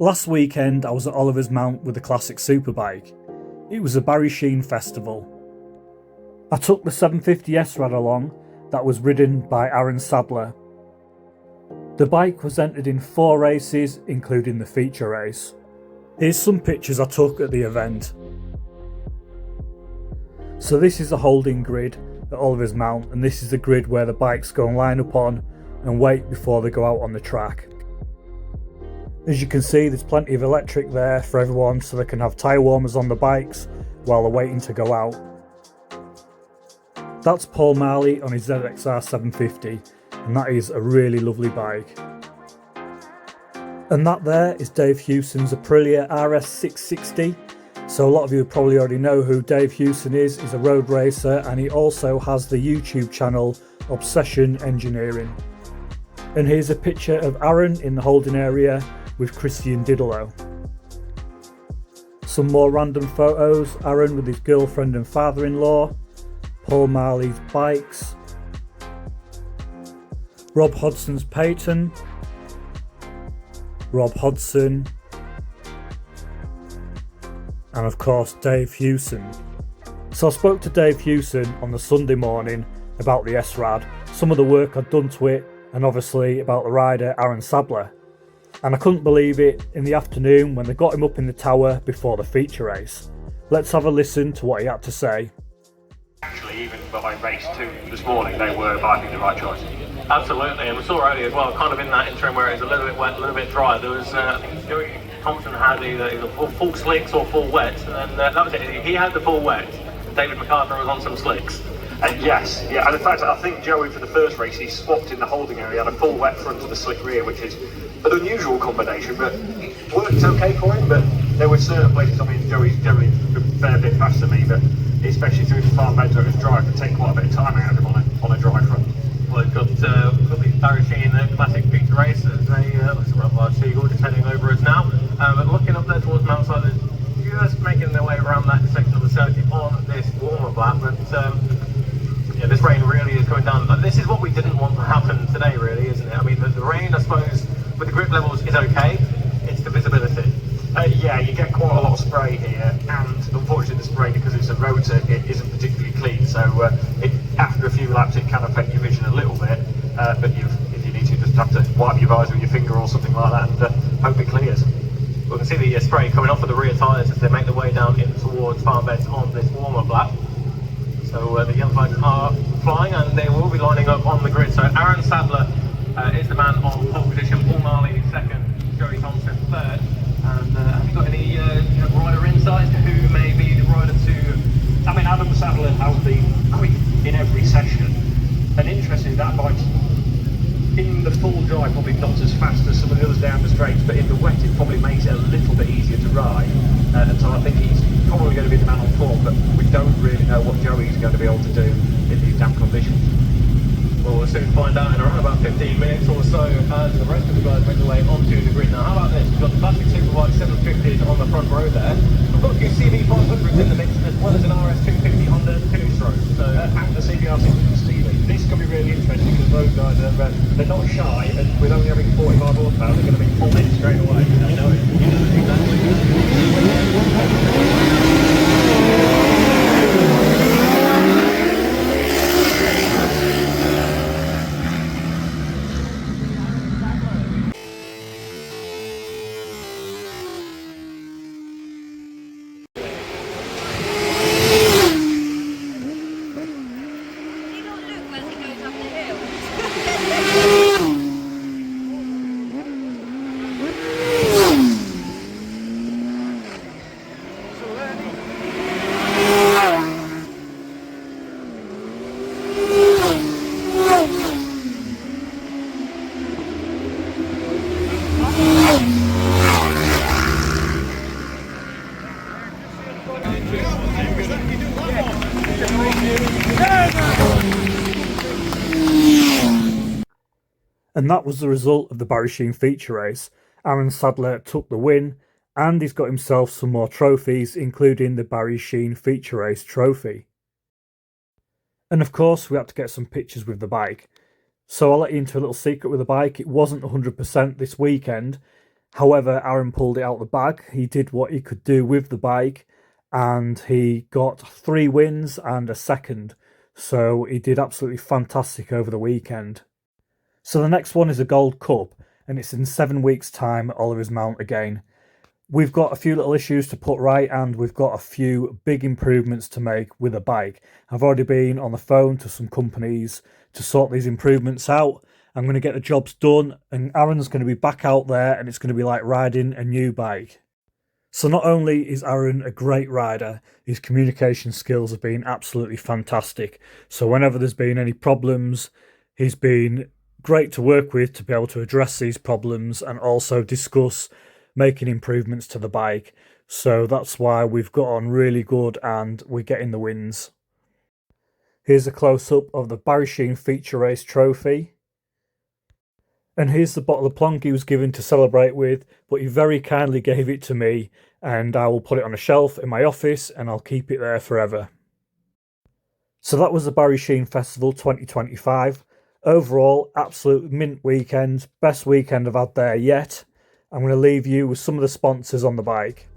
Last weekend I was at Oliver's Mount with the Classic Superbike. It was a Barry Sheene festival. I took the 750 S-Rad along that was ridden by Aran Sadler. The bike was entered in 4 races, including the feature race. Here's some pictures I took at the event. So this is the holding grid at Oliver's Mount, and this is the grid where the bikes go and line up on and wait before they go out on the track. As you can see, there's plenty of electric there for everyone so they can have tyre warmers on the bikes while they're waiting to go out. That's Paul Marley on his ZXR 750, and that is a really lovely bike. And that there is Dave Hewson's Aprilia RS 660. So a lot of you probably already know who Dave Hewson is. He's a road racer, and he also has the YouTube channel Obsession Engineering. And here's a picture of Aaron in the holding area with Christian Diddolo. Some more random photos, Aaron with his girlfriend and father-in-law, Paul Marley's bikes, Rob Hodson's Peyton, Rob Hodson, and of course Dave Hewson. So I spoke to Dave Hewson on the Sunday morning about the S-Rad, some of the work I'd done to it, and obviously about the rider Aran Sadler. And I couldn't believe it in the afternoon when they got him up in the tower before the feature race. Let's have a listen to what he had to say. Actually, even behind race 2 this morning, they were, I think, the right choice. Absolutely, and we saw earlier as well, kind of in that interim where it was a little bit wet, a little bit dry. There was, I think, Joey Thompson had either full slicks or full wet, and that was it. He had the full wet. David McArthur was on some slicks. Yes, yeah, and in fact, I think Joey for the first race, he swapped in the holding area, had a full wet front and a slick rear, which is an unusual combination, but it worked okay for him. But there were certain places, I mean, Joey's generally a fair bit faster than me, but especially through the farm beds where it was dry, it could take quite a bit of time out of him on a dry front. Well, we've got the Barry Sheene Classic Feature Race as looks a rather large seagull just heading over us now. But looking up there towards Mount Sadler, just making their way around that section of the circuit on this warm-up lap. But yeah, this rain really is coming down. But this is what we didn't want to happen today, really, isn't it? I mean, the rain, I suppose, with the grip levels is okay. It's the visibility. Yeah, you get quite a lot of spray here, and unfortunately the spray, because it's a road circuit, isn't particularly clean, so after a few laps it can affect your vision a little bit, but if you need to, just have to wipe your eyes with your finger or something like that and hope it clears. We can see the spray coming off of the rear tyres as they make their way down in towards farm beds on this warm-up lap. So the yellow flags are flying and they will be lining up on the grid. So Aran Sadler is the man on pole position, Paul Marley second, Joey Thompson third. And have you got any rider insights to who may be the rider to... I mean, Aran Sadler has been quick in every session, and interestingly that bike's in the full dry probably not as fast as some of the others down the straights, but in the wet it probably makes it a little bit easier to ride, and so I think he's probably going to be the man on form, but we don't really know what Joey's going to be able to do in these damp conditions. Well, we'll soon find out in around about 15 minutes or so as the rest of the guys make their way onto the grid. Now, how about this? We've got the Classic Superbike 750s on the front row there. We've got a few CB500s in the mix, as well as an RS 250 Honda 2-stroke. So, and the CBR 600 Steely. This is going to be really interesting because those guys are they're not shy, and with only having 45 horsepower, they're going to be pulled in straight away. I know it. And that was the result of the Barry Sheene Feature Race. Aran Sadler took the win, and he's got himself some more trophies, including the Barry Sheene Feature Race trophy. And of course, we had to get some pictures with the bike. So I'll let you into a little secret with the bike. It wasn't 100% this weekend. However, Aran pulled it out the bag. He did what he could do with the bike, and he got 3 wins and a second. So he did absolutely fantastic over the weekend. So the next one is a Gold Cup, and it's in 7 weeks' time at Oliver's Mount again. We've got a few little issues to put right, and we've got a few big improvements to make with the bike. I've already been on the phone to some companies to sort these improvements out. I'm going to get the jobs done, and Aran's going to be back out there, and it's going to be like riding a new bike. So not only is Aran a great rider, his communication skills have been absolutely fantastic. So whenever there's been any problems, he's been great to work with to be able to address these problems and also discuss making improvements to the bike. So that's why we've got on really good and we're getting the wins. Here's a close-up of the Barry Sheene Feature Race trophy. And here's the bottle of plonk he was given to celebrate with, but he very kindly gave it to me, and I will put it on a shelf in my office and I'll keep it there forever. So that was the Barry Sheene Festival 2025. Overall, absolute mint weekend, best weekend I've had there yet. I'm going to leave you with some of the sponsors on the bike.